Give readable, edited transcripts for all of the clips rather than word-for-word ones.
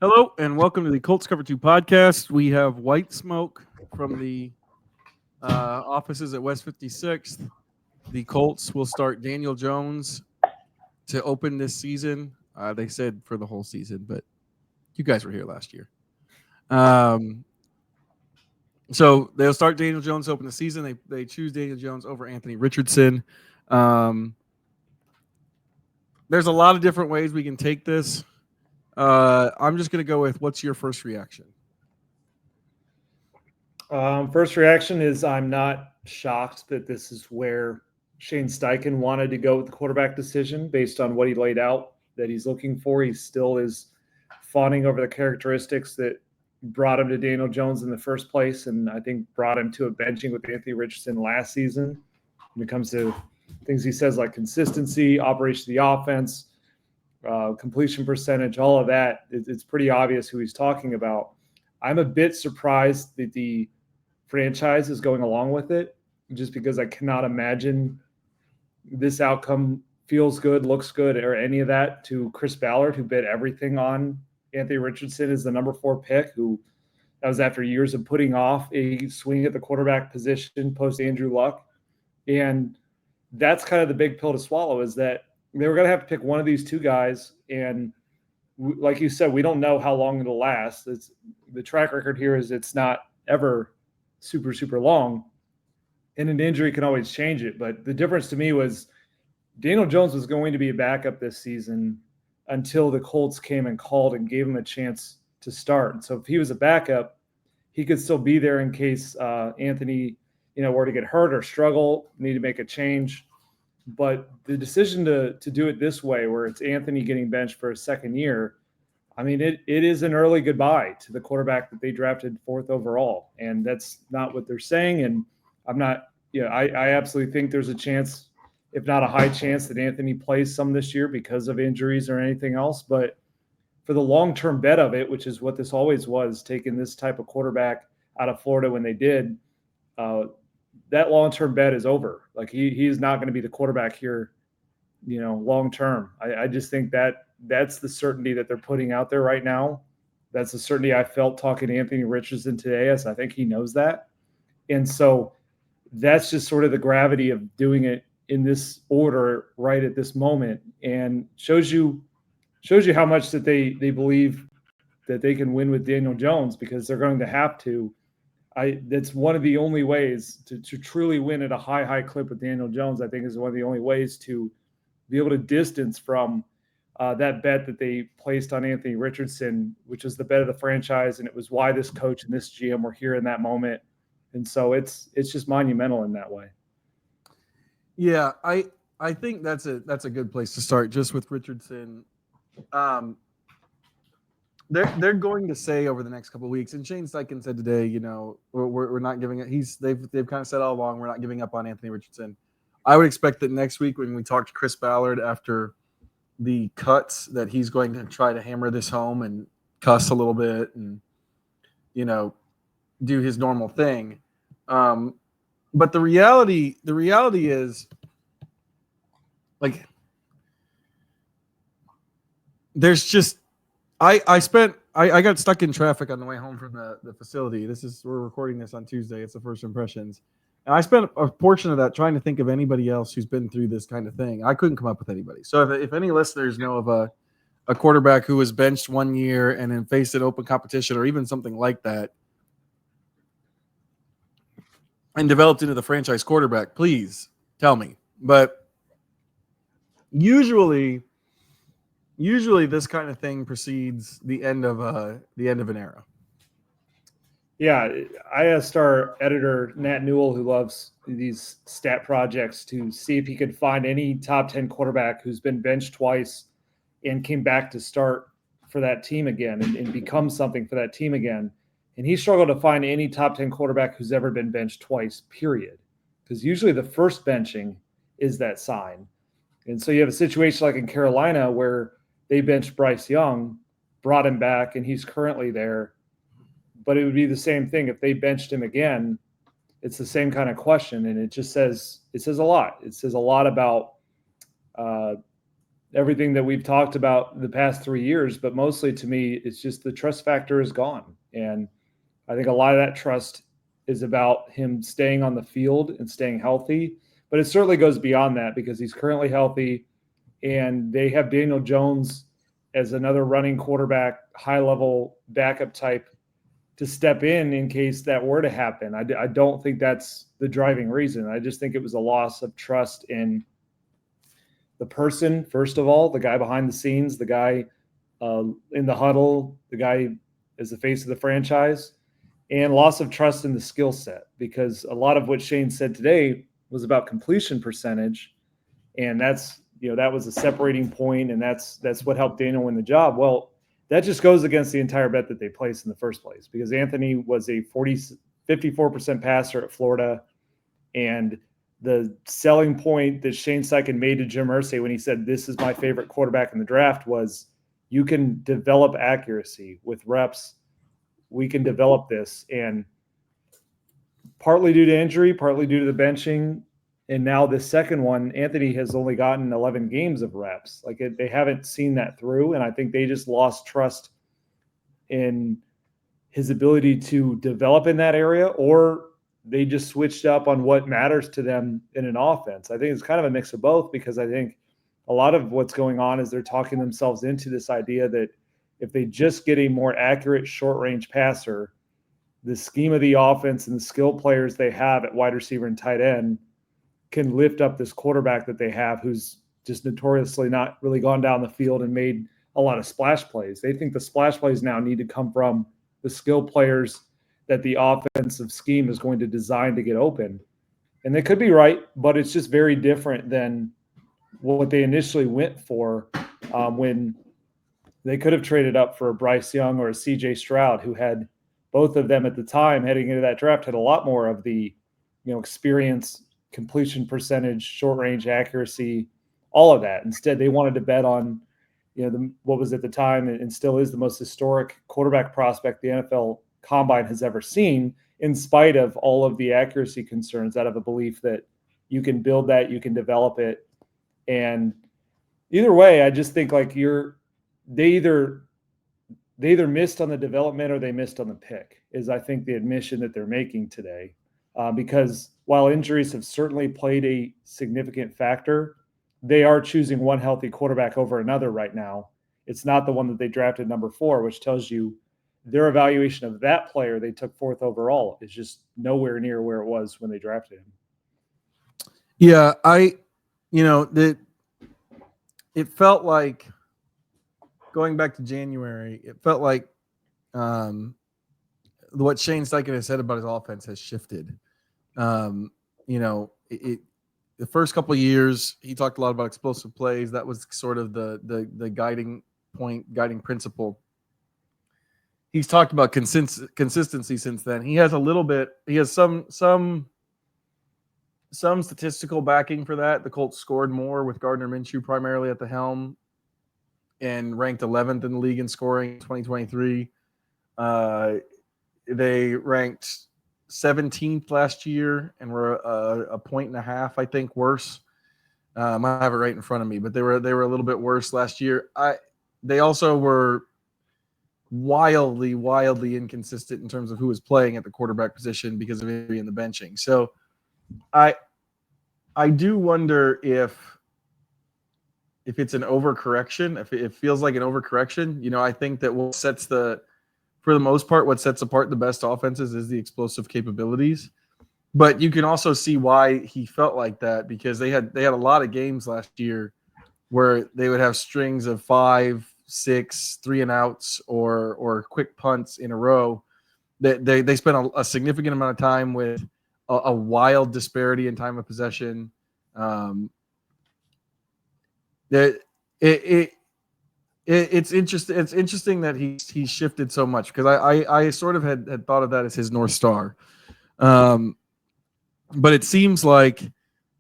Hello and welcome to the Colts Cover-2 podcast. We have white smoke from the offices at West 56th. The Colts will start Daniel Jones to open this season. They said for the whole season, but you guys were here last year. So they'll start Daniel Jones to open the season. They choose Daniel Jones over Anthony Richardson. There's a lot of different ways we can take this. I'm just going to go with, what's your first reaction? First reaction is I'm not shocked that this is where Shane Steichen wanted to go with the quarterback decision based on what he laid out that he's looking for. He still is fawning over the characteristics that brought him to Daniel Jones in the first place, and I think brought him to a benching with Anthony Richardson last season. When it comes to things he says like consistency, operation of the offense, completion percentage, all of that, it's pretty obvious who he's talking about. I'm a bit surprised that the franchise is going along with it, just because I cannot imagine this outcome feels good, looks good, or any of that to Chris Ballard, who bet everything on Anthony Richardson as the number 4 pick, who that was after years of putting off a swing at the quarterback position post Andrew Luck. And that's kind of the big pill to swallow, is that they were going to have to pick one of these two guys. And like you said, we don't know how long it'll last. The track record here is it's not ever super, super long. And an injury can always change it. But the difference to me was Daniel Jones was going to be a backup this season until the Colts came and called and gave him a chance to start. And so if he was a backup, he could still be there in case Anthony, were to get hurt or struggle, need to make a change. But the decision to do it this way, where it's Anthony getting benched for a second year, I mean, it is an early goodbye to the quarterback that they drafted 4th overall. And that's not what they're saying. And I'm not, I absolutely think there's a chance, if not a high chance, that Anthony plays some this year because of injuries or anything else. But for the long-term bet of it, which is what this always was, taking this type of quarterback out of Florida when they did, that long-term bet is over. Like he is not going to be the quarterback here, long-term. I just think that's the certainty that they're putting out there right now. That's the certainty I felt talking to Anthony Richardson today, as I think he knows that. And so that's just sort of the gravity of doing it in this order right at this moment, and shows you how much that they believe that they can win with Daniel Jones, because they're going to have to. That's one of the only ways to truly win at a high clip with Daniel Jones. I think is one of the only ways to be able to distance from that bet that they placed on Anthony Richardson, which is the bet of the franchise, and it was why this coach and this GM were here in that moment. And so it's just monumental in that way. Yeah, I think that's a good place to start, just with Richardson. They're going to say over the next couple of weeks, and Shane Steichen said today, we're not giving it. They've kind of said all along, we're not giving up on Anthony Richardson. I would expect that next week, when we talk to Chris Ballard after the cuts, that he's going to try to hammer this home and cuss a little bit and do his normal thing. But the reality is, like, there's just I got stuck in traffic on the way home from the facility. We're recording this on Tuesday. It's the first impressions. And I spent a portion of that trying to think of anybody else who's been through this kind of thing. I couldn't come up with anybody. So if any listeners know of a quarterback who was benched 1 year and then faced an open competition or even something like that and developed into the franchise quarterback, please tell me. But usually this kind of thing precedes the end of an era. Yeah, I asked our editor, Nat Newell, who loves these stat projects, to see if he could find any top 10 quarterback who's been benched twice and came back to start for that team again and become something for that team again. And he struggled to find any top 10 quarterback who's ever been benched twice, period. Because usually the first benching is that sign. And so you have a situation like in Carolina where they benched Bryce Young, brought him back, and he's currently there. But it would be the same thing if they benched him again. It's the same kind of question, and it just says a lot. It says a lot about everything that we've talked about the past 3 years, but mostly to me, it's just the trust factor is gone. And I think a lot of that trust is about him staying on the field and staying healthy, but it certainly goes beyond that because he's currently healthy and they have Daniel Jones as another running quarterback, high-level backup type to step in case that were to happen. I don't think that's the driving reason. I just think it was a loss of trust in the person, first of all, the guy behind the scenes, the guy in the huddle, the guy as the face of the franchise, and loss of trust in the skill set, because a lot of what Shane said today was about completion percentage, and that's, that was a separating point, and that's what helped Daniel win the job. Well, that just goes against the entire bet that they placed in the first place, because Anthony was a 54% passer at Florida, and the selling point that Shane Steichen made to Jim Irsay when he said, "This is my favorite quarterback in the draft," was you can develop accuracy with reps. We can develop this. And partly due to injury, partly due to the benching, and now this second one, Anthony has only gotten 11 games of reps. They haven't seen that through, and I think they just lost trust in his ability to develop in that area, or they just switched up on what matters to them in an offense. I think it's kind of a mix of both, because I think a lot of what's going on is they're talking themselves into this idea that if they just get a more accurate short-range passer, the scheme of the offense and the skill players they have at wide receiver and tight end can lift up this quarterback that they have, who's just notoriously not really gone down the field and made a lot of splash plays. They think the splash plays now need to come from the skill players that the offensive scheme is going to design to get open. And they could be right, but it's just very different than what they initially went for when they could have traded up for a Bryce Young or a CJ Stroud, who had both of them at the time heading into that draft had a lot more of the, experience, completion percentage, short range accuracy, all of that. Instead, they wanted to bet on, what was at the time and still is the most historic quarterback prospect the NFL Combine has ever seen, in spite of all of the accuracy concerns, out of a belief that you can build that, you can develop it. And either way, I just think they either missed on the development or they missed on the pick, is I think the admission that they're making today. Because while injuries have certainly played a significant factor, they are choosing one healthy quarterback over another right now. It's not the one that they drafted number 4, which tells you their evaluation of that player they took 4th overall is just nowhere near where it was when they drafted him. Yeah, it felt like, going back to January, it felt like what Shane Steichen has said about his offense has shifted. The first couple of years, he talked a lot about explosive plays. That was sort of the guiding point, guiding principle. He's talked about consistency since then. He has some statistical backing for that. The Colts scored more with Gardner Minshew primarily at the helm and ranked 11th in the league in scoring in 2023. They ranked 17th last year and were a point and a half, I think, worse. I have it right in front of me, but they were a little bit worse last year. They also were wildly inconsistent in terms of who was playing at the quarterback position because of injury and the benching. So I do wonder if it's an overcorrection, if it feels like an overcorrection. I think that for the most part, what sets apart the best offenses is the explosive capabilities. But you can also see why he felt like that, because they had a lot of games last year where they would have strings of 5, 6 3-and-outs or quick punts in a row. They spent a significant amount of time with a wild disparity in time of possession. It's interesting. It's interesting that he shifted so much, because I sort of had thought of that as his North Star. But it seems like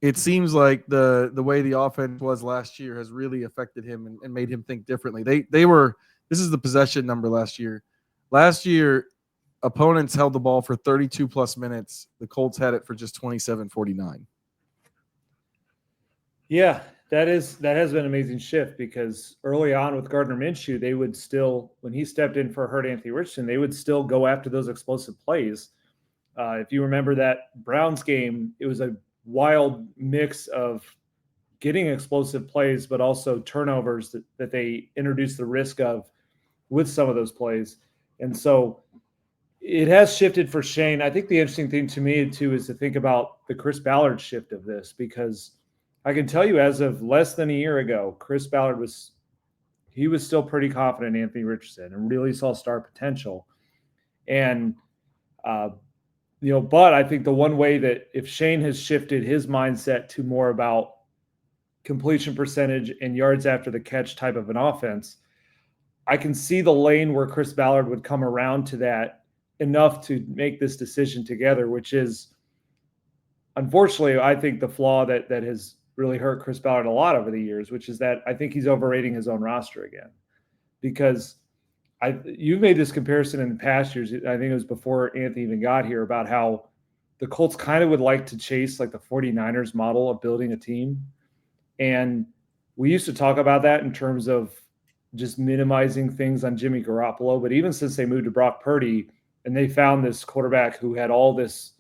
the way the offense was last year has really affected him and made him think differently. This is the possession number last year. Last year, opponents held the ball for 32 plus minutes. The Colts had it for just 27:49. Yeah, That has been an amazing shift, because early on with Gardner Minshew, they would still, when he stepped in for hurt Anthony Richardson, they would still go after those explosive plays. If you remember that Browns game, it was a wild mix of getting explosive plays, but also turnovers that they introduced the risk of with some of those plays. And so it has shifted for Shane. I think the interesting thing to me too is to think about the Chris Ballard shift of this, because I can tell you, as of less than a year ago, Chris Ballard was still pretty confident in Anthony Richardson and really saw star potential. And but I think the one way that if Shane has shifted his mindset to more about completion percentage and yards after the catch type of an offense, I can see the lane where Chris Ballard would come around to that enough to make this decision together, which is, unfortunately, I think the flaw that has really hurt Chris Ballard a lot over the years, which is that I think he's overrating his own roster again. Because you've made this comparison in the past years, I think it was before Anthony even got here, about how the Colts kind of would like to chase like the 49ers model of building a team. And we used to talk about that in terms of just minimizing things on Jimmy Garoppolo. But even since they moved to Brock Purdy and they found this quarterback who had all this,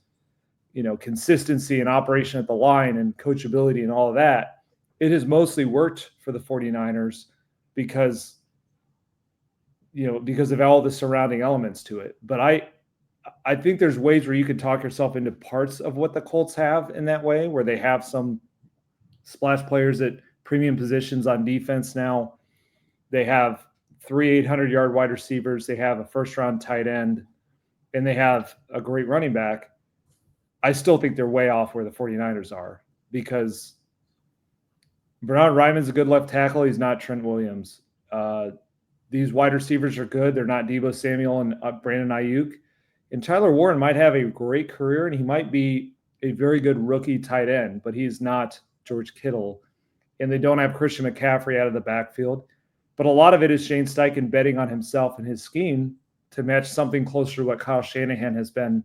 consistency and operation at the line and coachability and all of that, it has mostly worked for the 49ers because of all the surrounding elements to it. But I think there's ways where you can talk yourself into parts of what the Colts have in that way, where they have some splash players at premium positions on defense now. They have 3 800-yard wide receivers. They have a first-round tight end, and they have a great running back. I still think they're way off where the 49ers are, because Bernard Ryman's a good left tackle. He's not Trent Williams. These wide receivers are good. They're not Deebo Samuel and Brandon Ayuk. And Tyler Warren might have a great career, and he might be a very good rookie tight end, but he's not George Kittle. And they don't have Christian McCaffrey out of the backfield. But a lot of it is Shane Steichen betting on himself and his scheme to match something closer to what Kyle Shanahan has been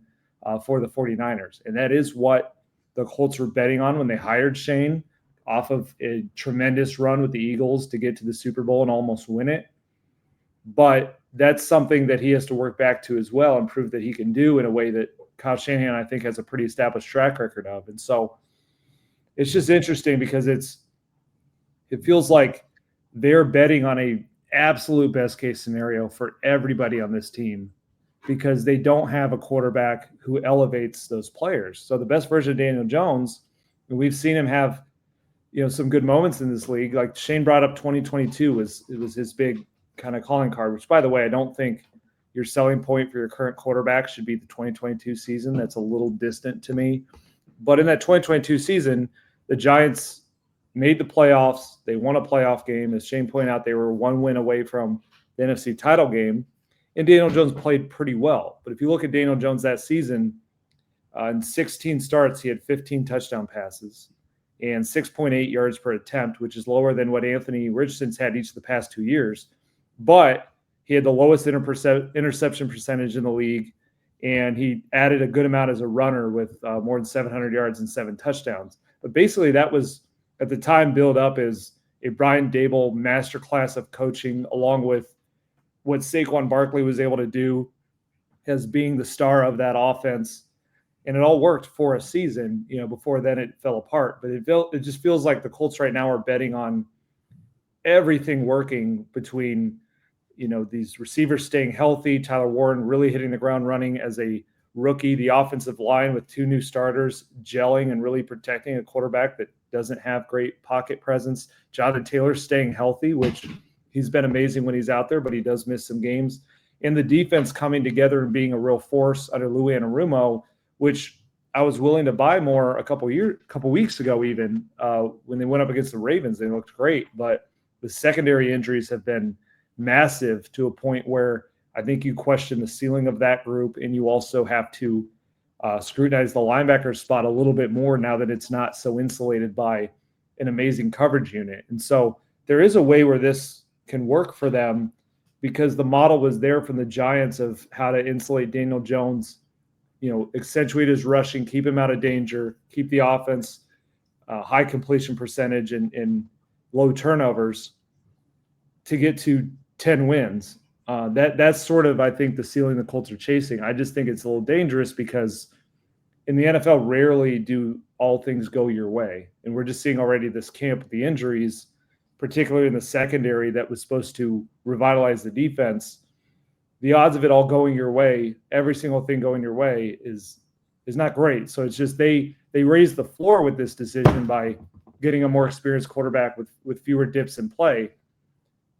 for the 49ers. And that is what the Colts were betting on when they hired Shane, off of a tremendous run with the Eagles to get to the Super Bowl and almost win it. But that's something that he has to work back to as well and prove that he can do in a way that Kyle Shanahan, I think, has a pretty established track record of. And so it's just interesting, because it feels like they're betting on a absolute best case scenario for everybody on this team, because they don't have a quarterback who elevates those players. So the best version of Daniel Jones, and we've seen him have, some good moments in this league. Like Shane brought up 2022 was his big kind of calling card, which, by the way, I don't think your selling point for your current quarterback should be the 2022 season. That's a little distant to me. But in that 2022 season, the Giants made the playoffs. They won a playoff game. As Shane pointed out, they were one win away from the NFC title game. And Daniel Jones played pretty well. But if you look at Daniel Jones that season, in 16 starts, he had 15 touchdown passes and 6.8 yards per attempt, which is lower than what Anthony Richardson's had each of the past 2 years. But he had the lowest interception percentage in the league, and he added a good amount as a runner with more than 700 yards and 7 touchdowns. But basically that was, at the time, billed up as a Brian Daboll masterclass of coaching, along with what Saquon Barkley was able to do as being the star of that offense. And it all worked for a season. Before then it fell apart. But it just feels like the Colts right now are betting on everything working between, these receivers staying healthy, Tyler Warren really hitting the ground running as a rookie, the offensive line with 2 new starters gelling and really protecting a quarterback that doesn't have great pocket presence, Jonathan Taylor staying healthy, which he's been amazing when he's out there, but he does miss some games. And the defense coming together and being a real force under Lou Anarumo, which I was willing to buy more a couple weeks ago, even when they went up against the Ravens. They looked great, but the secondary injuries have been massive, to a point where I think you question the ceiling of that group, and you also have to scrutinize the linebacker spot a little bit more now that it's not so insulated by an amazing coverage unit. And so there is a way where this can work for them, because the model was there from the Giants of how to insulate Daniel Jones, accentuate his rushing, keep him out of danger, keep the offense high completion percentage, and low turnovers to get to 10 wins. That's sort of, I think, the ceiling the Colts are chasing. I just think it's a little dangerous because in the NFL, rarely do all things go your way. And we're just seeing already this camp with the injuries, particularly in the secondary that was supposed to revitalize the defense. The odds of it all going your way, every single thing going your way is not great. So it's just they raised the floor with this decision by getting a more experienced quarterback with fewer dips in play.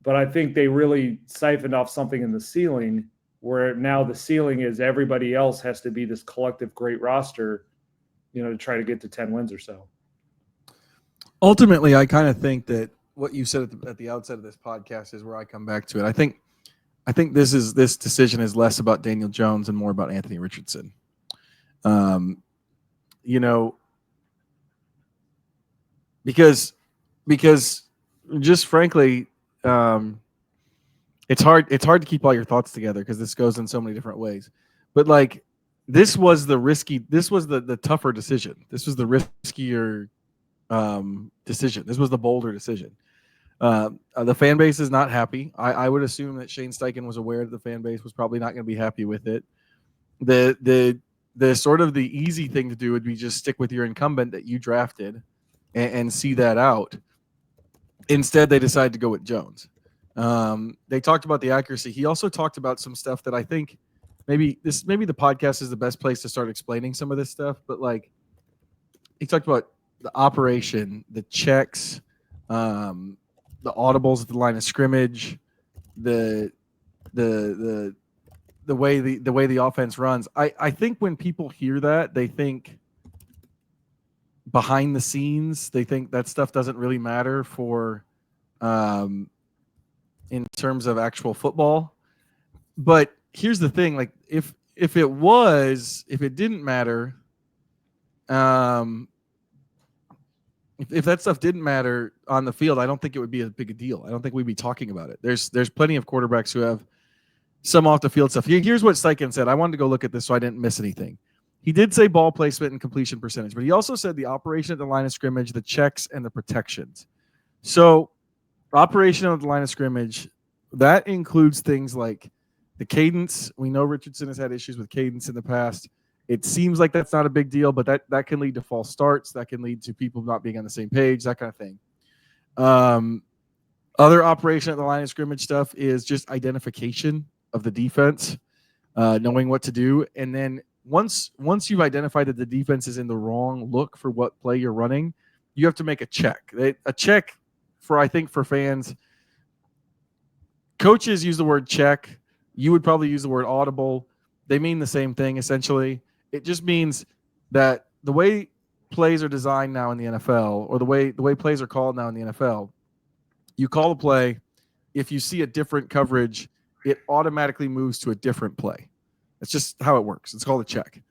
But I think they really siphoned off something in the ceiling where now the ceiling is everybody else has to be this collective great roster, to try to get to 10 wins or so. Ultimately, I kind of think that what you said at the outset of this podcast is where I come back to it. I think this decision is less about Daniel Jones and more about Anthony Richardson. Because just frankly, it's hard to keep all your thoughts together because this goes in so many different ways. But like, this was the tougher decision. This was the riskier decision. This was the bolder decision. The fan base is not happy. I would assume that Shane Steichen was aware that the fan base was probably not going to be happy with it. The sort of the easy thing to do would be just stick with your incumbent that you drafted and see that out. Instead, they decided to go with Jones. They talked about the accuracy. He also talked about some stuff that I think maybe the podcast is the best place to start explaining some of this stuff. But like, he talked about the operation, the checks, the audibles at the line of scrimmage, the way the offense runs. I think when people hear that, they think behind the scenes, they think that stuff doesn't really matter for in terms of actual football. But here's the thing, like if it didn't matter, if that stuff didn't matter on the field, I don't think it would be a big a deal. I don't think we'd be talking about it. There's plenty of quarterbacks who have some off the field stuff. Here's what Steichen said. I wanted to go look at this so I didn't miss anything. He did say ball placement and completion percentage, but he also said the operation at the line of scrimmage, the checks, and the protections. So operation at the line of scrimmage, that includes things like the cadence. We know Richardson has had issues with cadence in the past. It seems like that's not a big deal, but that can lead to false starts. That can lead to people not being on the same page, that kind of thing. Other operation at the line of scrimmage stuff is just identification of the defense, knowing what to do. And then once you've identified that the defense is in the wrong look for what play you're running, you have to make a check. A check for fans, coaches use the word check. You would probably use the word audible. They mean the same thing, essentially. It just means that the way plays are designed now in the NFL, or the way plays are called now in the NFL, you call a play. If you see a different coverage, it automatically moves to a different play. That's just how it works. It's called a check.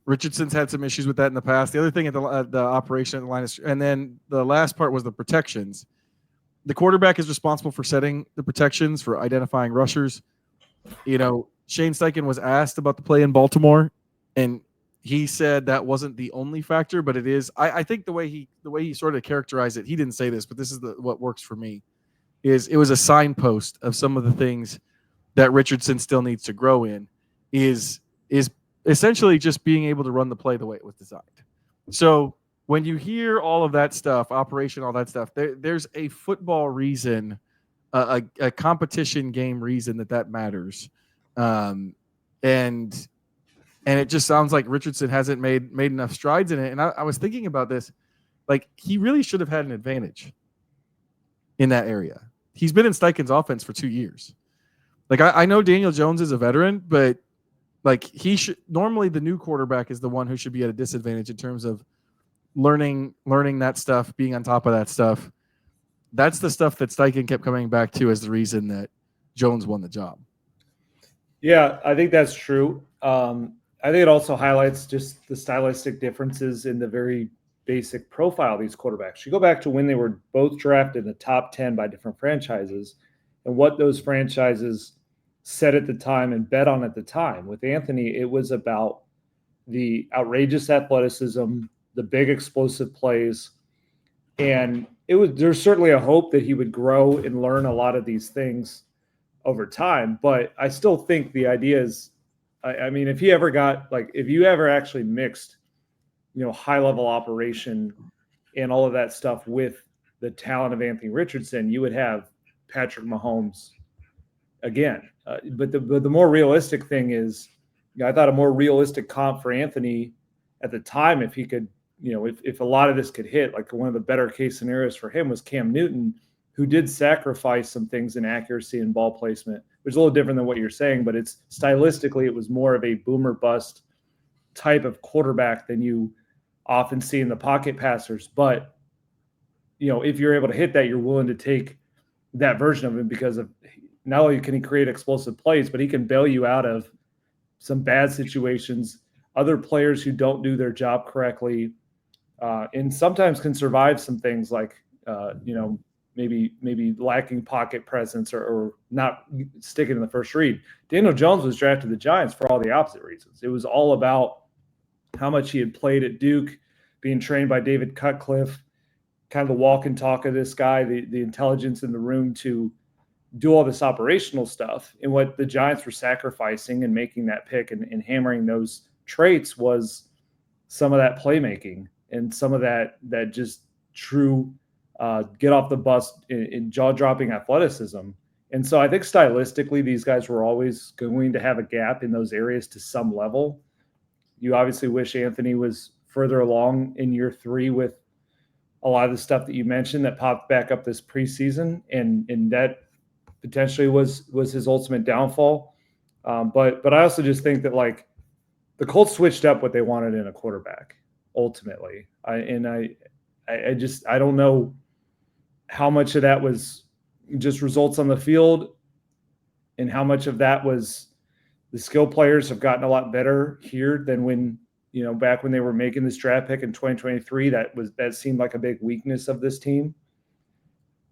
Richardson's had some issues with that in the past. The other thing at the operation at the line and then the last part was the protections. The quarterback is responsible for setting the protections, for identifying rushers. Shane Steichen was asked about the play in Baltimore, and he said that wasn't the only factor, but it is. I think the way he sort of characterized it, he didn't say this, but this is what works for me, is it was a signpost of some of the things that Richardson still needs to grow in, is essentially just being able to run the play the way it was designed. So when you hear all of that stuff, operation, all that stuff, there's a football reason, a competition game reason that matters. And it just sounds like Richardson hasn't made enough strides in it. And I was thinking about this, like he really should have had an advantage in that area. He's been in Steichen's offense for 2 years. Like I know Daniel Jones is a veteran, but like he should normally the new quarterback is the one who should be at a disadvantage in terms of learning that stuff, being on top of that stuff. That's the stuff that Steichen kept coming back to as the reason that Jones won the job. Yeah, I think that's true. I think it also highlights just the stylistic differences in the very basic profile of these quarterbacks. You go back to when they were both drafted in the top 10 by different franchises and what those franchises said at the time and bet on at the time. With Anthony, it was about the outrageous athleticism, the big explosive plays, and there's certainly a hope that he would grow and learn a lot of these things over time. But I still think the idea is, I mean, if you ever actually mixed, high level operation and all of that stuff with the talent of Anthony Richardson, you would have Patrick Mahomes again. But the more realistic thing is, I thought a more realistic comp for Anthony at the time, if he could, if a lot of this could hit, like one of the better case scenarios for him was Cam Newton, who did sacrifice some things in accuracy and ball placement, which is a little different than what you're saying, but it's stylistically, it was more of a boomer bust type of quarterback than you often see in the pocket passers. But, if you're able to hit that, you're willing to take that version of him because of not only can he create explosive plays, but he can bail you out of some bad situations, other players who don't do their job correctly, and sometimes can survive some things like, maybe lacking pocket presence or not sticking in the first read. Daniel Jones was drafted to the Giants for all the opposite reasons. It was all about how much he had played at Duke, being trained by David Cutcliffe, kind of the walk and talk of this guy, the intelligence in the room to do all this operational stuff. And what the Giants were sacrificing and making that pick and hammering those traits was some of that playmaking and some of that just true get off the bus in jaw-dropping athleticism. And so I think stylistically, these guys were always going to have a gap in those areas to some level. You obviously wish Anthony was further along in year 3 with a lot of the stuff that you mentioned that popped back up this preseason, and that potentially was his ultimate downfall. But I also just think that, like, the Colts switched up what they wanted in a quarterback ultimately. I don't know how much of that was just results on the field and how much of that was the skill players have gotten a lot better here than when, back when they were making this draft pick in 2023, that seemed like a big weakness of this team,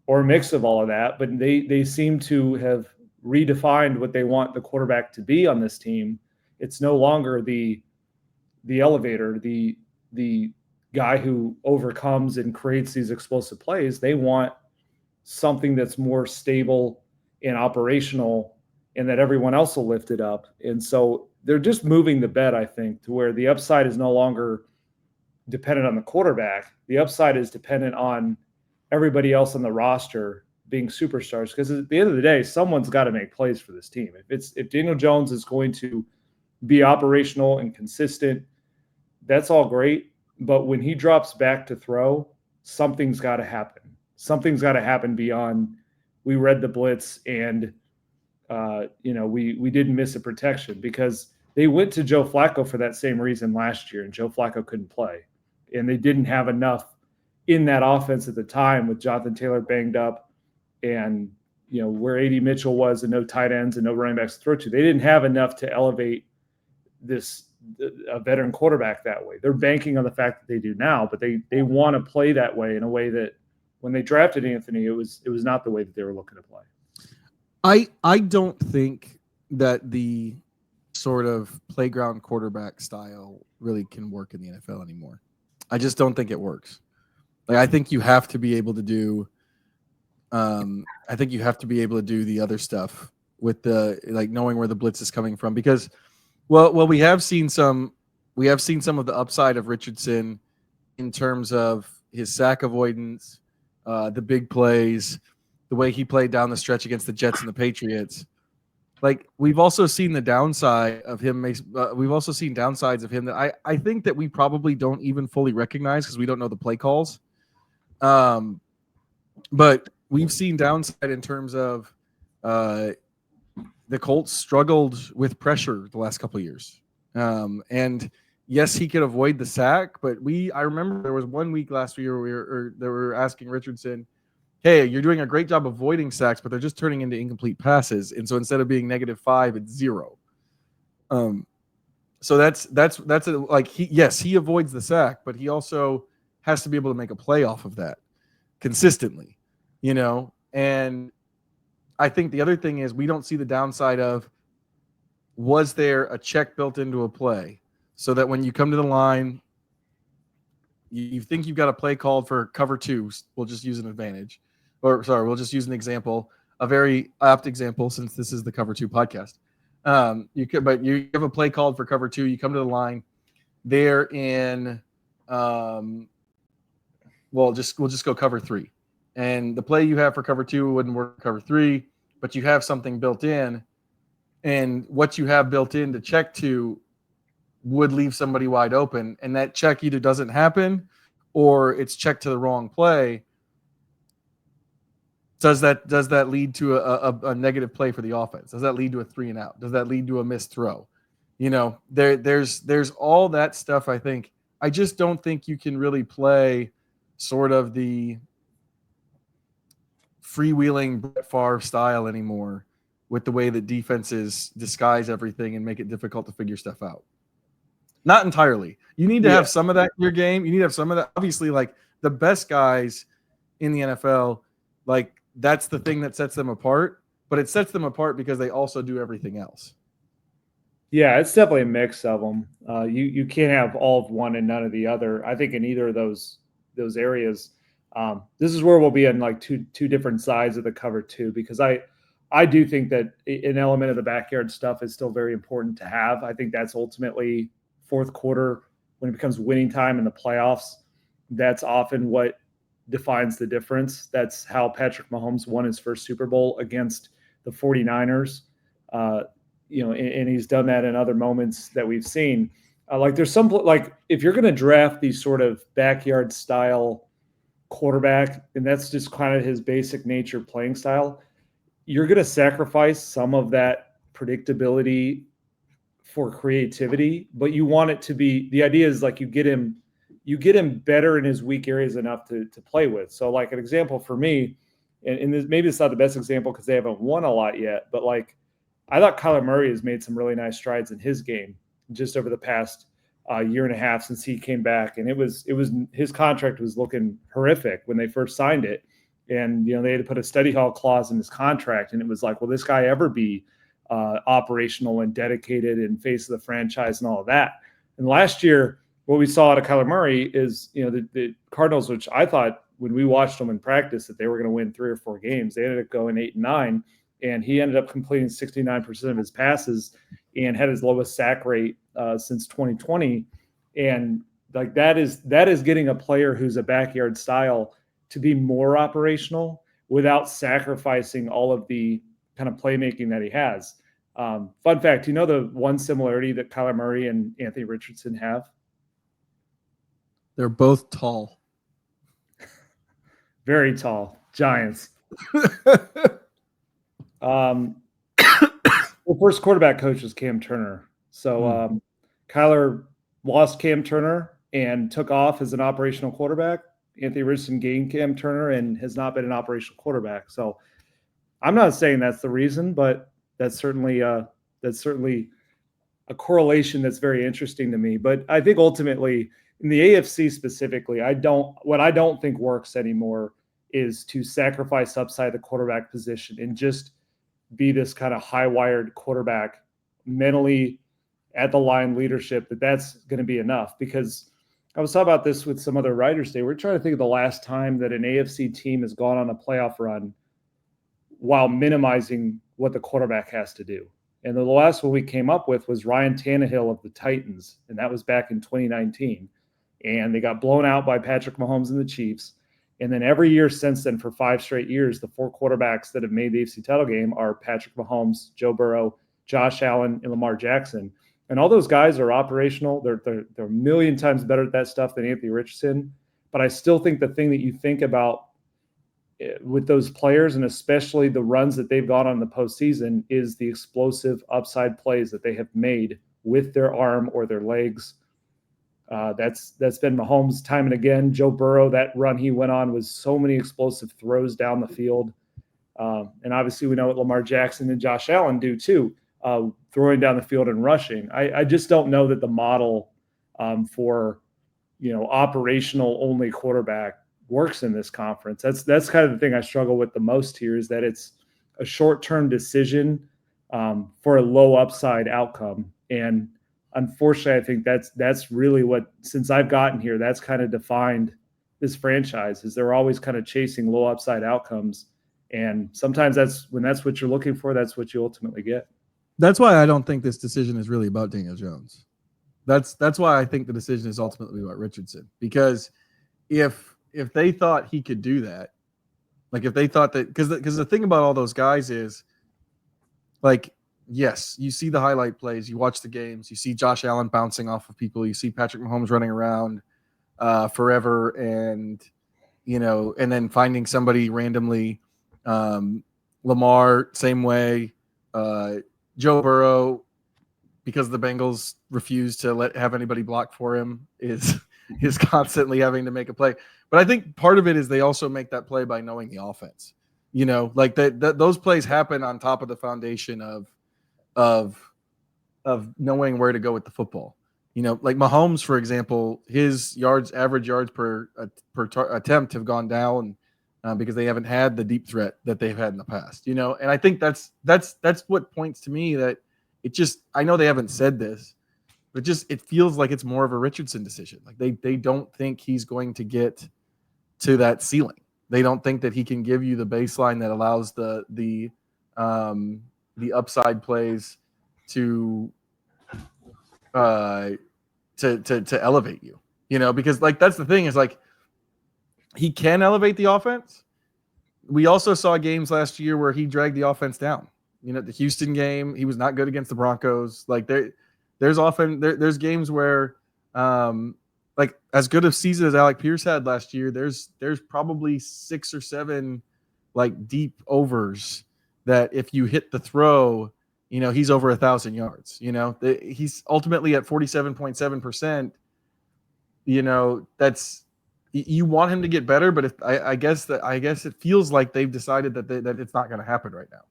or a mix of all of that. But they seem to have redefined what they want the quarterback to be on this team. It's no longer the elevator, the guy who overcomes and creates these explosive plays. They want something that's more stable and operational, and that everyone else will lift it up. And so they're just moving the bet, I think, to where the upside is no longer dependent on the quarterback. The upside is dependent on everybody else on the roster being superstars. Because at the end of the day, someone's got to make plays for this team. If Daniel Jones is going to be operational and consistent, that's all great. But when he drops back to throw, something's got to happen. Something's got to happen beyond we read the blitz and we didn't miss a protection, because they went to Joe Flacco for that same reason last year, and Joe Flacco couldn't play. And they didn't have enough in that offense at the time with Jonathan Taylor banged up and, where A.D. Mitchell was and no tight ends and no running backs to throw to. They didn't have enough to elevate a veteran quarterback that way. They're banking on the fact that they do now, but they want to play that way in a way that when they drafted Anthony, it was not the way that they were looking to play. I don't think that the sort of playground quarterback style really can work in the NFL anymore. I just don't think it works. Like, I think you have to be able to do the other stuff with the, like, knowing where the blitz is coming from, because we have seen some of the upside of Richardson in terms of his sack avoidance, the big plays, the way he played down the stretch against the Jets and the Patriots. Like, we've also seen the downside of him. We've also seen downsides of him that I think that we probably don't even fully recognize because we don't know the play calls. But we've seen downside in terms of the Colts struggled with pressure the last couple of years. And yes, he could avoid the sack, but I remember there was 1 week last year where they were asking Richardson, hey, you're doing a great job avoiding sacks, but they're just turning into incomplete passes. And so instead of being -5, it's 0. So he avoids the sack, but he also has to be able to make a play off of that consistently, and I think the other thing is we don't see the downside of, was there a check built into a play so that when you come to the line, you think you've got a play called for cover two. We'll just use an advantage, or sorry, we'll just use an example, a very apt example since this is the Cover 2 podcast. But you have a play called for cover two. You come to the line. They're in. We'll just go cover three, and the play you have for cover two wouldn't work for cover three, but you have something built in, and what you have built in to check to would leave somebody wide open, and that check either doesn't happen or it's checked to the wrong play. Does that lead to a negative play for the offense? Does that lead to a 3 and out? Does that lead to a missed throw? There's all that stuff. I just don't think you can really play sort of the freewheeling Brett Favre style anymore with the way that defenses disguise everything and make it difficult to figure stuff out. Not entirely. You need to have some of that in your game. You need to have some of that. Obviously, like the best guys in the NFL, like that's the thing that sets them apart, but it sets them apart because they also do everything else. Yeah, it's definitely a mix of them. You can't have all of one and none of the other. I think in either of those areas, this is where we'll be on like two different sides of the cover two, because I do think that an element of the backyard stuff is still very important to have. I think that's ultimately fourth quarter when it becomes winning time in the playoffs. That's often what defines the difference. That's how Patrick Mahomes won his first Super Bowl against the 49ers. And he's done that in other moments that we've seen. There's some, like if you're going to draft these sort of backyard style quarterback, and that's just kind of his basic nature playing style, you're going to sacrifice some of that predictability for creativity, but you want it to be, the idea is like you get him better in his weak areas enough to play with. So like an example for me, and this, maybe it's not the best example because they haven't won a lot yet, but like I thought Kyler Murray has made some really nice strides in his game just over the past year and a half since he came back. And it was his contract was looking horrific when they first signed it. And, they had to put a study hall clause in his contract. And it was like, will this guy ever be operational and dedicated and face of the franchise and all of that? And last year, what we saw out of Kyler Murray is, the Cardinals, which I thought when we watched them in practice that they were going to win 3 or 4 games, they ended up going 8-9. And he ended up completing 69% of his passes and had his lowest sack rate since 2020. And like that is getting a player who's a backyard style to be more operational without sacrificing all of the kind of playmaking that he has. Fun fact, the one similarity that Kyler Murray and Anthony Richardson have? They're both tall. Very tall. Giants. Well, first quarterback coach was Cam Turner. So Kyler lost Cam Turner and took off as an operational quarterback. Anthony Richardson gained Cam Turner and has not been an operational quarterback. So I'm not saying that's the reason, but that's certainly a correlation that's very interesting to me. But I think ultimately in the AFC specifically, what I don't think works anymore is to sacrifice upside the quarterback position and just be this kind of high-wired quarterback mentally at the line leadership, that's going to be enough. Because I was talking about this with some other writers today. We're trying to think of the last time that an AFC team has gone on a playoff run while minimizing what the quarterback has to do. And the last one we came up with was Ryan Tannehill of the Titans, and that was back in 2019. And they got blown out by Patrick Mahomes and the Chiefs. And then every year since then, for 5 straight years, the 4 quarterbacks that have made the AFC title game are Patrick Mahomes, Joe Burrow, Josh Allen, and Lamar Jackson. And all those guys are operational. They're a million times better at that stuff than Anthony Richardson. But I still think the thing that you think about with those players, and especially the runs that they've gone on in the postseason, is the explosive upside plays that they have made with their arm or their legs. That's been Mahomes time and again. Joe Burrow, that run he went on was so many explosive throws down the field. And obviously we know what Lamar Jackson and Josh Allen do too, throwing down the field and rushing. I just don't know that the model for, operational only quarterback works in this conference. That's kind of the thing I struggle with the most here, is that it's a short-term decision for a low upside outcome. And unfortunately, I think that's really what, since I've gotten here, that's kind of defined this franchise, is they're always kind of chasing low upside outcomes. And sometimes that's what you're looking for, that's what you ultimately get. That's why I don't think this decision is really about Daniel Jones. That's why I think the decision is ultimately about Richardson. Because if they thought he could do that, like if they thought that, because the thing about all those guys is, like, yes, you see the highlight plays, you watch the games, you see Josh Allen bouncing off of people, you see Patrick Mahomes running around forever, and and then finding somebody randomly. Lamar, same way. Joe Burrow, because the Bengals refuse to have anybody block for him, is constantly having to make a play. But I think part of it is they also make that play by knowing the offense. Like those plays happen on top of the foundation of knowing where to go with the football. Like Mahomes, for example, his average yards per attempt have gone down because they haven't had the deep threat that they've had in the past. And I think that's what points to me that it just, I know they haven't said this, but it feels like it's more of a Richardson decision. Like they don't think he's going to get to that ceiling. They don't think that he can give you the baseline that allows the upside plays to elevate you, because like that's the thing, is like he can elevate the offense. We also saw games last year where he dragged the offense down. The Houston game, he was not good against the Broncos. Like there's games where like as good of season as Alec Pierce had last year, there's probably 6 or 7 like deep overs that if you hit the throw, he's over 1,000 yards. He's ultimately at 47.7%. That's, you want him to get better, but I guess it feels like they've decided that it's not going to happen right now.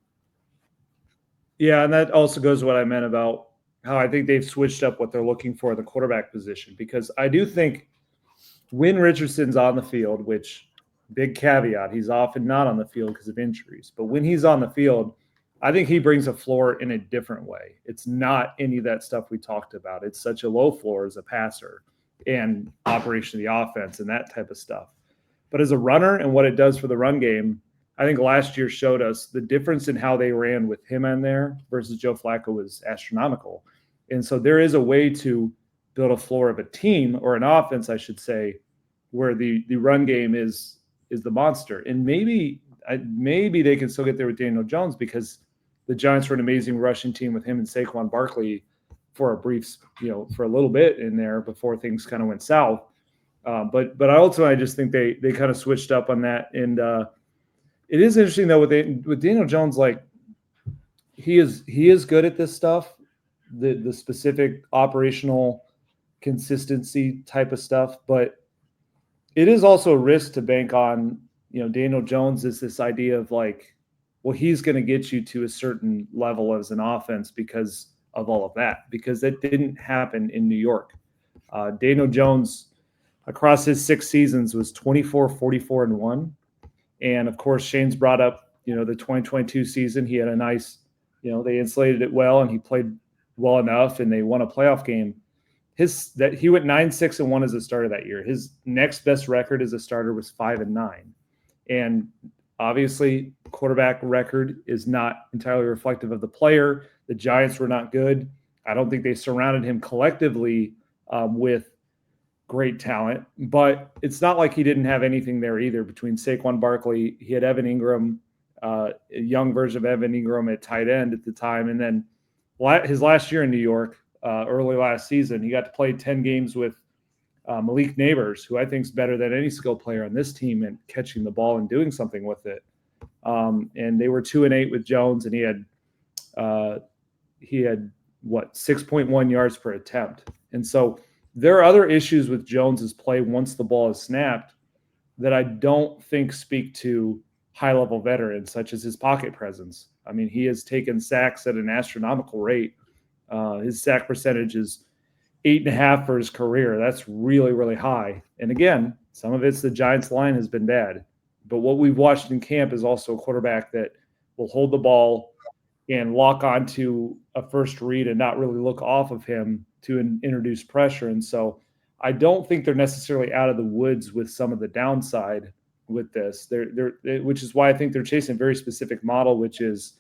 Yeah, and that also goes to what I meant about how I think they've switched up what they're looking for at the quarterback position, because I do think when Richardson's on the field, which big caveat, he's often not on the field because of injuries, but when he's on the field, I think he brings a floor in a different way. It's not any of that stuff we talked about. It's such a low floor as a passer and operation of the offense and that type of stuff. But as a runner and what it does for the run game, I think last year showed us the difference in how they ran with him in there versus Joe Flacco was astronomical. And so there is a way to build a floor of a team, or an offense, I should say, where the run game is the monster. And maybe they can still get there with Daniel Jones, because the Giants were an amazing rushing team with him and Saquon Barkley for a brief, for a little bit in there before things kind of went south. But I just think they kind of switched up on that. And it is interesting though with Daniel Jones, like he is good at this stuff, the specific operational consistency type of stuff, but it is also a risk to bank on. Daniel Jones is this idea of like, well, he's going to get you to a certain level as an offense because of all of that, because that didn't happen in New York. Daniel Jones across his 6 seasons was 24, 44, and 1. And of course, Shane's brought up, the 2022 season. He had a nice, they insulated it well and he played well enough and they won a playoff game. He went 9-6-1 as a starter that year. His next best record as a starter was 5-9. And obviously, quarterback record is not entirely reflective of the player. The Giants were not good. I don't think they surrounded him collectively with great talent, but it's not like he didn't have anything there either. Between Saquon Barkley, he had Evan Ingram, a young version of Evan Ingram at tight end at the time. And then his last year in New York, early last season, he got to play 10 games with Malik Neighbors, who I think is better than any skill player on this team and catching the ball and doing something with it. And they were 2-8 with Jones, and he had 6.1 yards per attempt. And so there are other issues with Jones's play once the ball is snapped that I don't think speak to high-level veterans, such as his pocket presence. I mean, he has taken sacks at an astronomical rate. His sack percentage is 8.5 for his career. That's really, really high. And again, some of it's the Giants line has been bad. But what we've watched in camp is also a quarterback that will hold the ball and lock onto a first read and not really look off of him to introduce pressure. And so I don't think they're necessarily out of the woods with some of the downside with this. Which is why I think they're chasing a very specific model, which is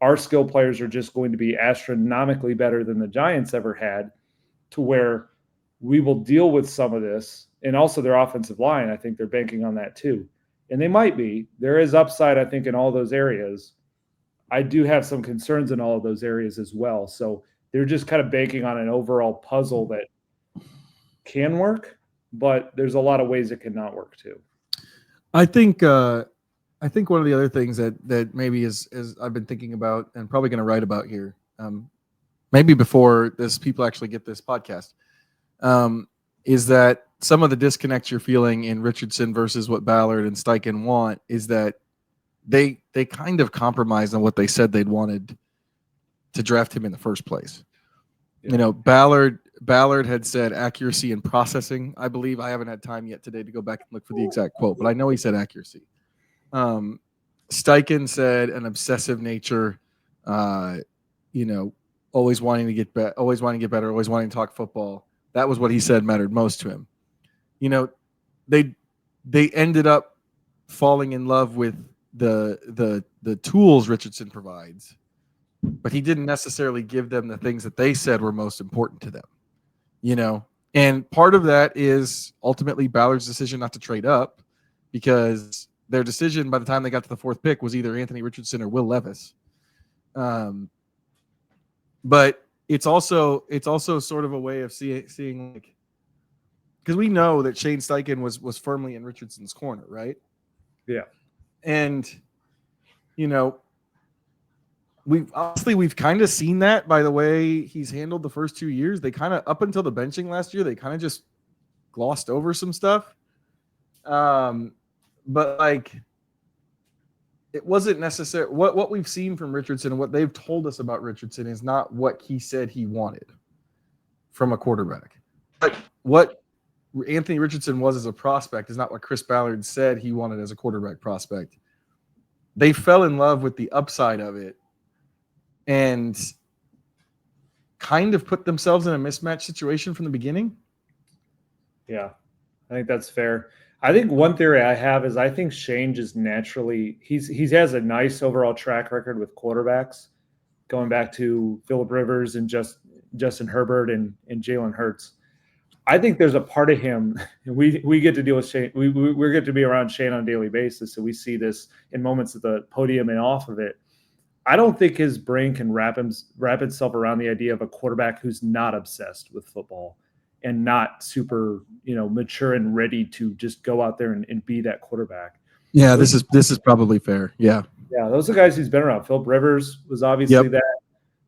our skill players are just going to be astronomically better than the Giants ever had, to where we will deal with some of this. And also their offensive line, I think they're banking on that too. And they might be. There is upside, I think, in all those areas. I do have some concerns in all of those areas as well. So they're just kind of banking on an overall puzzle that can work, but there's a lot of ways it cannot work too. I think one of the other things that maybe is I've been thinking about and probably going to write about here, maybe before people actually get this podcast, is that some of the disconnects you're feeling in Richardson versus what Ballard and Steichen want is that they kind of compromised on what they said they'd wanted to draft him in the first place. Yeah. Ballard had said accuracy and processing, I believe. I haven't had time yet today to go back and look for the exact quote, but I know he said accuracy. Steichen said an obsessive nature, always wanting to get better, always wanting to talk football. That was what he said mattered most to him. They ended up falling in love with the tools Richardson provides, but he didn't necessarily give them the things that they said were most important to them. And part of that is ultimately Ballard's decision not to trade up, because their decision by the time they got to the fourth pick was either Anthony Richardson or Will Levis. But it's also sort of a way of seeing like, because we know that Shane Steichen was firmly in Richardson's corner, right? Yeah. And, we've kind of seen that by the way he's handled the first 2 years. They kind of, up until the benching last year, they kind of just glossed over some stuff. But like, it wasn't necessary. What we've seen from Richardson and what they've told us about Richardson is not what he said he wanted from a quarterback. But what Anthony Richardson was as a prospect is not what Chris Ballard said he wanted as a quarterback prospect. They fell in love with the upside of it and kind of put themselves in a mismatch situation from the beginning. Yeah, I think that's fair. I think one theory I have is I think Shane just naturally he has a nice overall track record with quarterbacks, going back to Phillip Rivers and Justin Herbert and Jalen Hurts. I think there's a part of him, and we get to deal with Shane. We get to be around Shane on a daily basis, so we see this in moments at the podium and off of it. I don't think his brain can wrap itself around the idea of a quarterback who's not obsessed with football and not super, mature and ready to just go out there and be that quarterback. Yeah, this is probably fair. Yeah. Yeah, those are guys he's been around. Phillip Rivers was obviously that.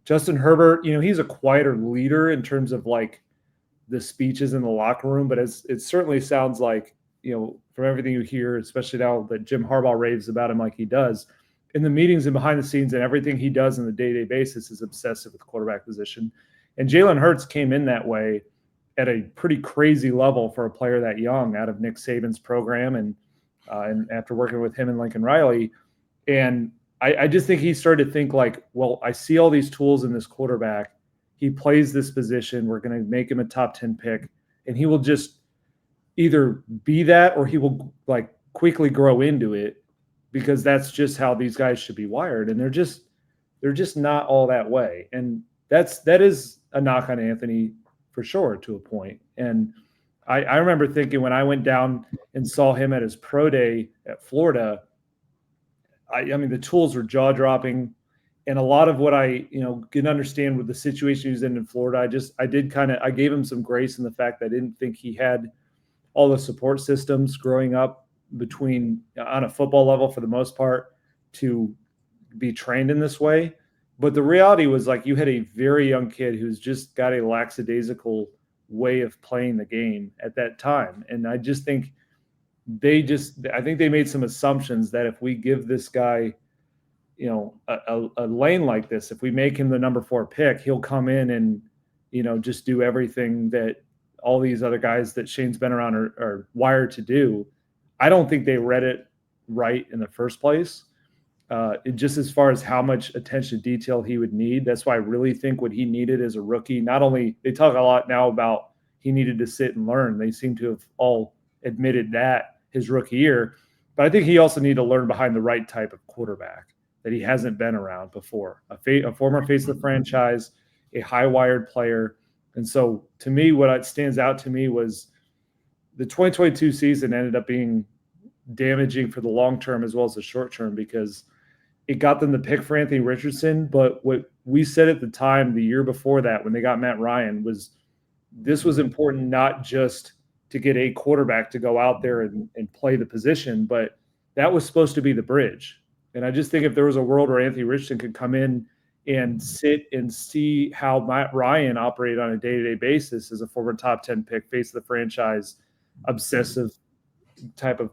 Justin Herbert, he's a quieter leader in terms of like the speeches in the locker room, but it certainly sounds like, from everything you hear, especially now that Jim Harbaugh raves about him like he does, in the meetings and behind the scenes and everything he does on the day-to-day basis is obsessive with the quarterback position. And Jalen Hurts came in that way at a pretty crazy level for a player that young out of Nick Saban's program and after working with him and Lincoln Riley. And I just think he started to think like, well, I see all these tools in this quarterback. He plays this position. We're going to make him a top 10 pick, and he will just either be that or he will like quickly grow into it, because that's just how these guys should be wired. And they're just not all that way. And that is a knock on Anthony for sure, to a point. And I remember thinking when I went down and saw him at his pro day at Florida, I mean, the tools were jaw dropping. And a lot of what I, can understand with the situation he was in Florida, I gave him some grace in the fact that I didn't think he had all the support systems growing up on a football level for the most part to be trained in this way. But the reality was like you had a very young kid who's just got a lackadaisical way of playing the game at that time. And I just think I think they made some assumptions that if we give this guy, a lane like this, if we make him the number 4 pick, he'll come in and, just do everything that all these other guys that Shane's been around are wired to do. I don't think they read it right in the first place. just as far as how much attention to detail he would need. That's why I really think what he needed as a rookie, not only they talk a lot now about he needed to sit and learn. They seem to have all admitted that his rookie year, but I think he also needed to learn behind the right type of quarterback that he hasn't been around before, a former face of the franchise, a high-wired player. And so to me, what stands out to me was the 2022 season ended up being damaging for the long term as well as the short term because it got them to pick for Anthony Richardson. But what we said at the time, the year before that, when they got Matt Ryan, was this was important not just to get a quarterback to go out there and play the position, but that was supposed to be the bridge. And I just think if there was a world where Anthony Richardson could come in and sit and see how Matt Ryan operated on a day-to-day basis as a former top 10 pick, face of the franchise, obsessive type of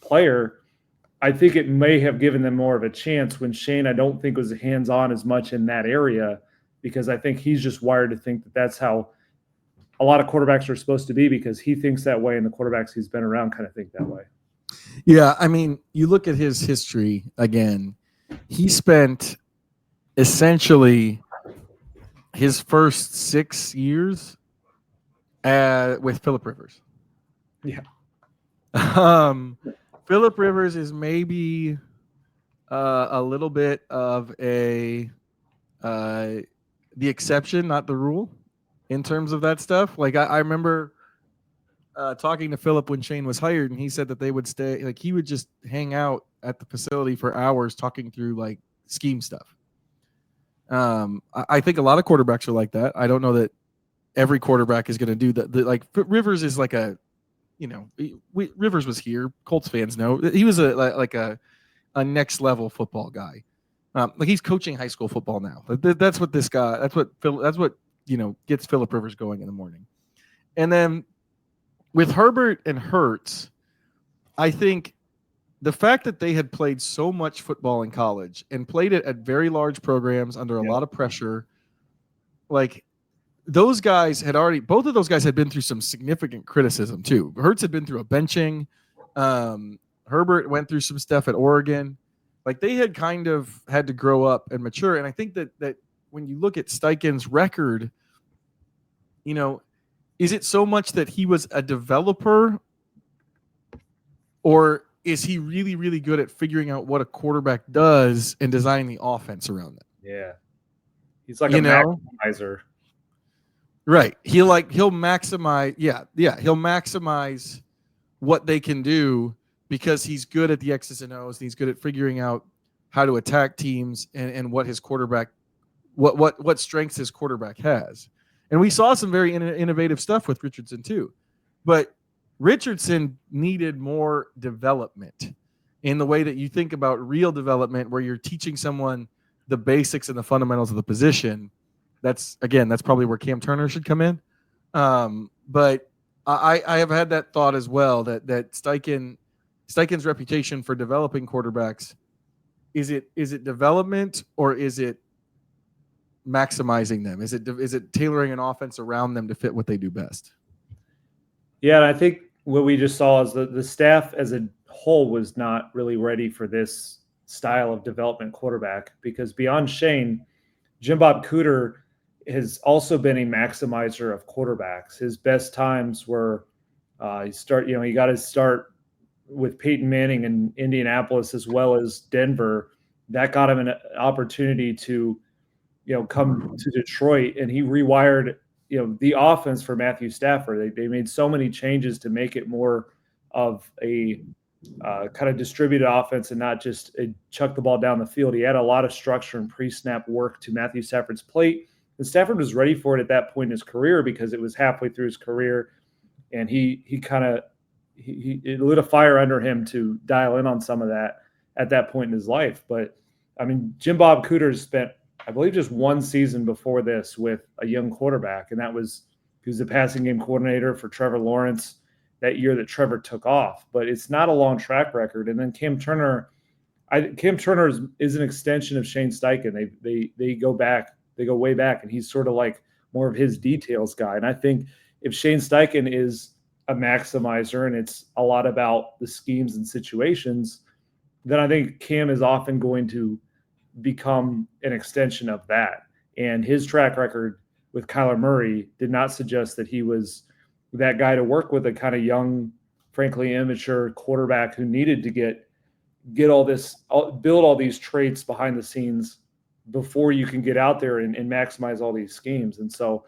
player, I think it may have given them more of a chance when Shane, I don't think, was hands-on as much in that area because I think he's just wired to think that that's how a lot of quarterbacks are supposed to be because he thinks that way and the quarterbacks he's been around kind of think that way. Yeah, I mean, you look at his history again, he spent essentially his first 6 years with Phillip Rivers. Yeah. Phillip Rivers is maybe a little bit of the exception, not the rule, in terms of that stuff. Like I remember talking to Phillip when Shane was hired, and he said that they would stay, like he would just hang out at the facility for hours talking through like scheme stuff. I think a lot of quarterbacks are like that. I don't know that every quarterback is going to do that. Like Rivers is like a, Rivers was here. Colts fans know he was a next level football guy. Like he's coaching high school football now. That's what this guy. That's what gets Phillip Rivers going in the morning. And then with Herbert and Hurts, I think the fact that they had played so much football in college and played it at very large programs under a lot of pressure, like those guys both of those guys had been through some significant criticism too. Hurts had been through a benching. Herbert went through some stuff at Oregon. Like they had kind of had to grow up and mature. And I think that when you look at Steichen's record, is it so much that he was a developer, or is he really, really good at figuring out what a quarterback does and designing the offense around it? Yeah. He's like a maximizer. Right. He'll maximize. Yeah. He'll maximize what they can do because he's good at the X's and O's. And he's good at figuring out how to attack teams and what his quarterback, what strengths his quarterback has. And we saw some very innovative stuff with Richardson too, but Richardson needed more development in the way that you think about real development, where you're teaching someone the basics and the fundamentals of the position. That's probably where Cam Turner should come in. But I have had that thought as well, that Steichen's reputation for developing quarterbacks, is it development or is it maximizing them? Is it tailoring an offense around them to fit what they do best? Yeah, and I think what we just saw is the staff as a whole was not really ready for this style of development quarterback, because beyond Shane, Jim Bob Cooter has also been a maximizer of quarterbacks. His best times were he got his start with Peyton Manning in Indianapolis as well as Denver. That got him an opportunity to come to Detroit, and he rewired the offense for Matthew Stafford. They made so many changes to make it more of a kind of distributed offense and not just a chuck the ball down the field. He had a lot of structure and pre-snap work to Matthew Stafford's plate, and Stafford was ready for it at that point in his career because it was halfway through his career, and he lit a fire under him to dial in on some of that at that point in his life. But I mean, Jim Bob Cooter spent, I believe, just one season before this with a young quarterback, and he was the passing game coordinator for Trevor Lawrence that year that Trevor took off. But it's not a long track record. And then Cam Turner is an extension of Shane Steichen. They go way back, and he's sort of like more of his details guy. And I think if Shane Steichen is a maximizer and it's a lot about the schemes and situations, then I think Cam is often going to become an extension of that. And his track record with Kyler Murray did not suggest that he was that guy to work with, a kind of young, frankly immature quarterback who needed to get all this, build all these traits behind the scenes before you can get out there and maximize all these schemes. And so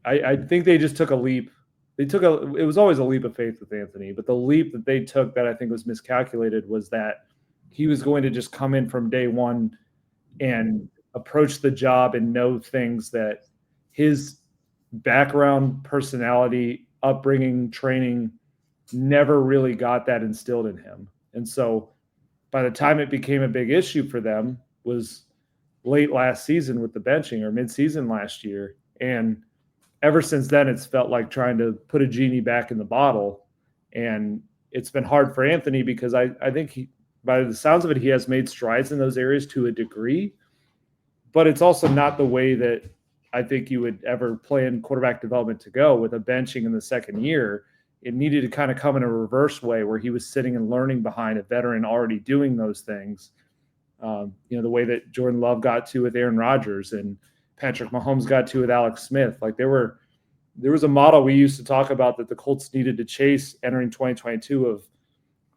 I think they just took a leap. It was always a leap of faith with Anthony, but the leap that they took that I think was miscalculated was that he was going to just come in from day one and approach the job and know things that his background, personality, upbringing, training never really got that instilled in him. And so by the time it became a big issue for them was late last season with the benching, or mid-season last year. And ever since then, it's felt like trying to put a genie back in the bottle. And it's been hard for Anthony because I think by the sounds of it, he has made strides in those areas to a degree, but it's also not the way that I think you would ever plan quarterback development to go with a benching in the second year. It needed to kind of come in a reverse way where he was sitting and learning behind a veteran already doing those things. The way that Jordan Love got to with Aaron Rodgers and Patrick Mahomes got to with Alex Smith. Like there was a model we used to talk about that the Colts needed to chase entering 2022 of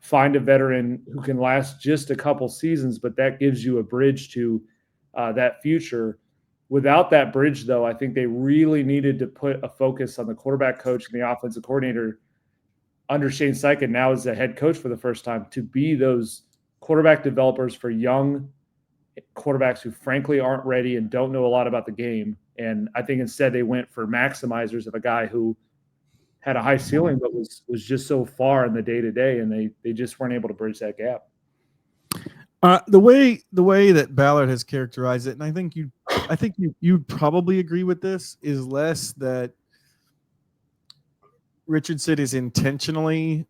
find a veteran who can last just a couple seasons, but that gives you a bridge to that future. Without that bridge, though, I think they really needed to put a focus on the quarterback coach and the offensive coordinator under Shane Steichen now as a head coach for the first time to be those quarterback developers for young quarterbacks who frankly aren't ready and don't know a lot about the game. And I think instead they went for maximizers of a guy who had a high ceiling, but was just so far in the day-to-day, and they just weren't able to bridge that gap. The way that Ballard has characterized it, and I think you'd probably agree with this, is less that Richardson is intentionally,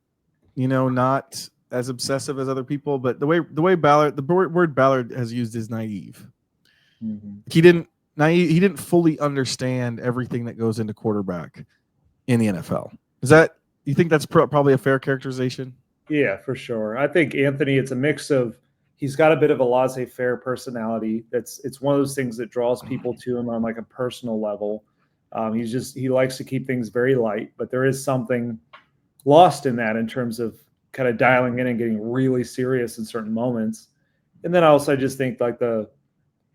not as obsessive as other people, but the way Ballard, the word Ballard has used is naive. Mm-hmm. He didn't fully understand everything that goes into quarterback in the NFL. You think that's probably a fair characterization? Yeah, for sure. I think Anthony, it's a mix of, he's got a bit of a laissez-faire personality. It's one of those things that draws people to him on like a personal level. He likes to keep things very light, but there is something lost in that in terms of kind of dialing in and getting really serious in certain moments. And then I just think like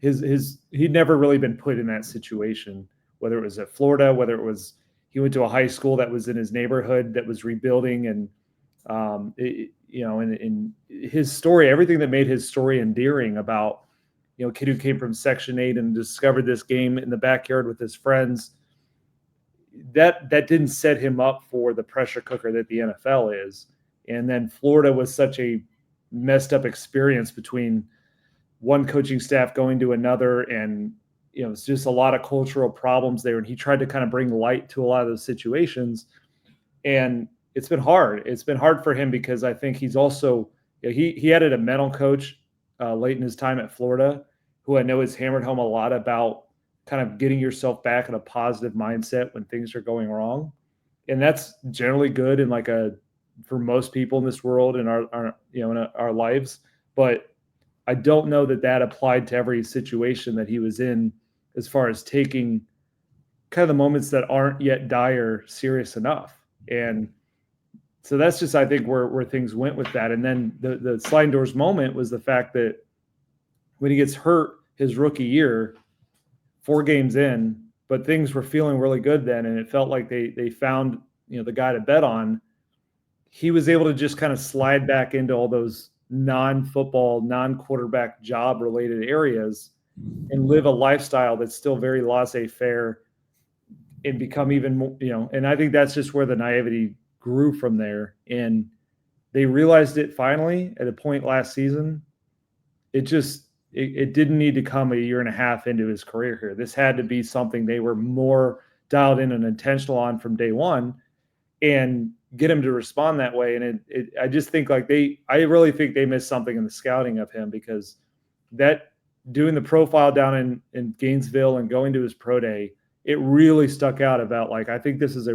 he'd never really been put in that situation, whether it was at Florida, whether it was he went to a high school that was in his neighborhood that was rebuilding, and in his story, everything that made his story endearing about, a kid who came from Section 8 and discovered this game in the backyard with his friends, that didn't set him up for the pressure cooker that the NFL is. And then Florida was such a messed up experience between one coaching staff going to another, and it's just a lot of cultural problems there. And he tried to kind of bring light to a lot of those situations. And it's been hard. It's been hard for him because I think he's also, he added a mental coach late in his time at Florida, who I know has hammered home a lot about kind of getting yourself back in a positive mindset when things are going wrong. And that's generally good in for most people in this world in our lives. But I don't know that applied to every situation that he was in, as far as taking kind of the moments that aren't yet dire serious enough. And so that's just, I think, where things went with that. And then the sliding doors moment was the fact that when he gets hurt his rookie year, 4 games in, but things were feeling really good then, and it felt like they found the guy to bet on. He was able to just kind of slide back into all those non-football, non-quarterback job related areas and live a lifestyle that's still very laissez-faire and become even more, and I think that's just where the naivety grew from there. And they realized it finally at a point last season. It didn't need to come a year and a half into his career here. This had to be something they were more dialed in and intentional on from day one, and get him to respond that way. And I just think I really think they missed something in the scouting of him, because that doing the profile down in Gainesville and going to his pro day, it really stuck out about I think this is a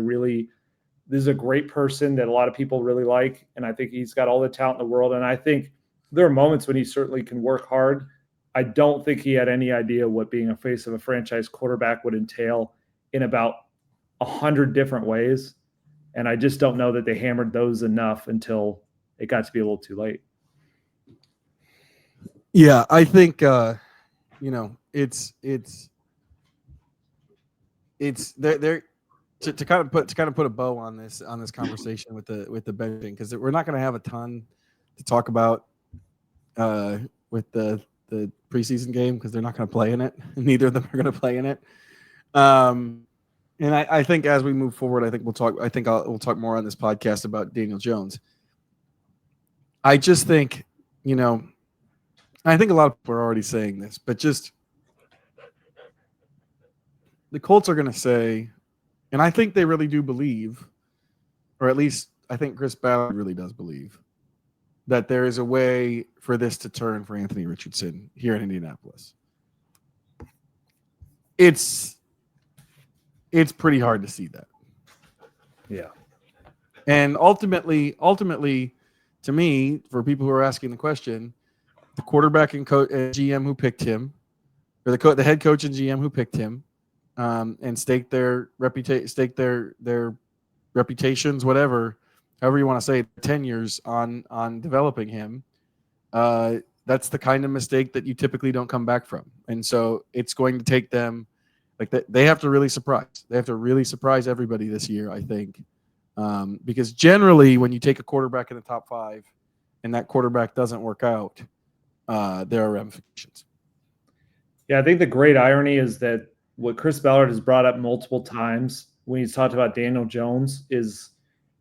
great person that a lot of people really like. And I think he's got all the talent in the world. And I think there are moments when he certainly can work hard. I don't think he had any idea what being a face of a franchise quarterback would entail in about 100 different ways. And I just don't know that they hammered those enough until it got to be a little too late. Yeah, I think it's they're to kind of put a bow on this conversation with the benching, because we're not going to have a ton to talk about with the preseason game, because they're not going to play in it. Neither of them are going to play in it. And I think as we move forward, I think we'll talk more on this podcast about Daniel Jones. I just think, I think a lot of people are already saying this, but just the Colts are going to say, and I think they really do believe, or at least I think Chris Ballard really does believe, that there is a way for this to turn for Anthony Richardson here in Indianapolis. It's pretty hard to see that. Yeah. And ultimately, to me, for people who are asking the question, the quarterback and GM who picked him, or the head coach and GM who picked him, and staked their reputations, however you want to say it, tenures on developing him. That's the kind of mistake that you typically don't come back from. And so it's going to take them, like, they have to really surprise. They have to really surprise everybody this year, I think. Because generally when you take a quarterback in the top 5 and that quarterback doesn't work out, there are ramifications. Yeah, I think the great irony is that what Chris Ballard has brought up multiple times when he's talked about Daniel Jones is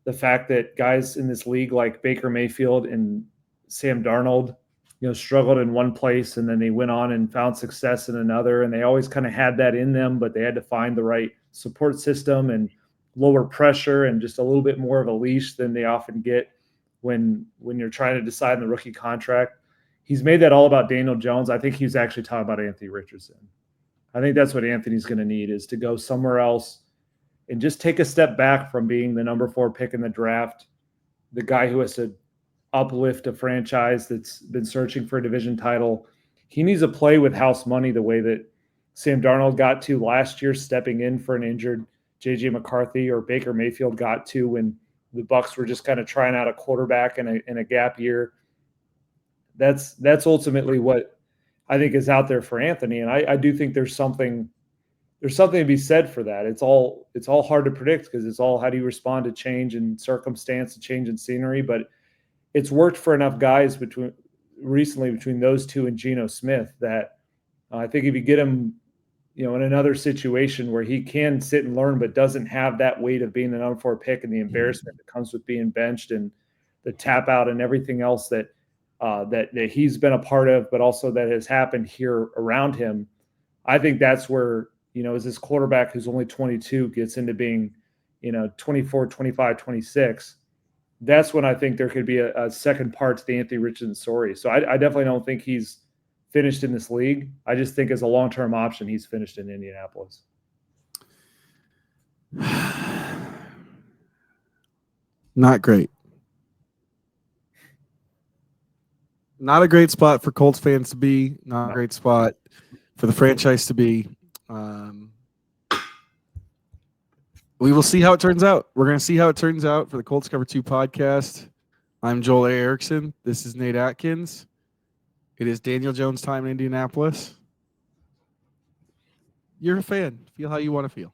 the fact that guys in this league like Baker Mayfield and Sam Darnold, struggled in one place and then they went on and found success in another. And they always kind of had that in them, but they had to find the right support system and lower pressure and just a little bit more of a leash than they often get when you're trying to decide on the rookie contract. He's made that all about Daniel Jones. I think he's actually talking about Anthony Richardson. I think that's what Anthony's going to need, is to go somewhere else and just take a step back from being the number 4 pick in the draft, the guy who has to uplift a franchise that's been searching for a division title. He needs to play with house money the way that Sam Darnold got to last year, stepping in for an injured J.J. McCarthy, or Baker Mayfield got to when the Bucs were just kind of trying out a quarterback in a gap year. That's ultimately what I think is out there for Anthony. And I do think there's something to be said for that. It's all hard to predict, because it's all, how do you respond to change in circumstance, to change in scenery. But it's worked for enough guys between those two and Geno Smith that I think if you get him, in another situation where he can sit and learn, but doesn't have that weight of being the number 4 pick and the embarrassment that comes with being benched and the tap out and everything else that he's been a part of, but also that has happened here around him. I think that's where, as this quarterback who's only 22 gets into being, 24, 25, 26, that's when I think there could be a second part to the Anthony Richardson story. So I definitely don't think he's finished in this league. I just think as a long-term option, he's finished in Indianapolis. Not great. Not a great spot for Colts fans to be. Not a great spot for the franchise to be. We will see how it turns out. We're going to see how it turns out for the Colts Cover-2 podcast. I'm Joel A. Erickson. This is Nate Atkins. It is Daniel Jones time in Indianapolis. You're a fan. Feel how you want to feel.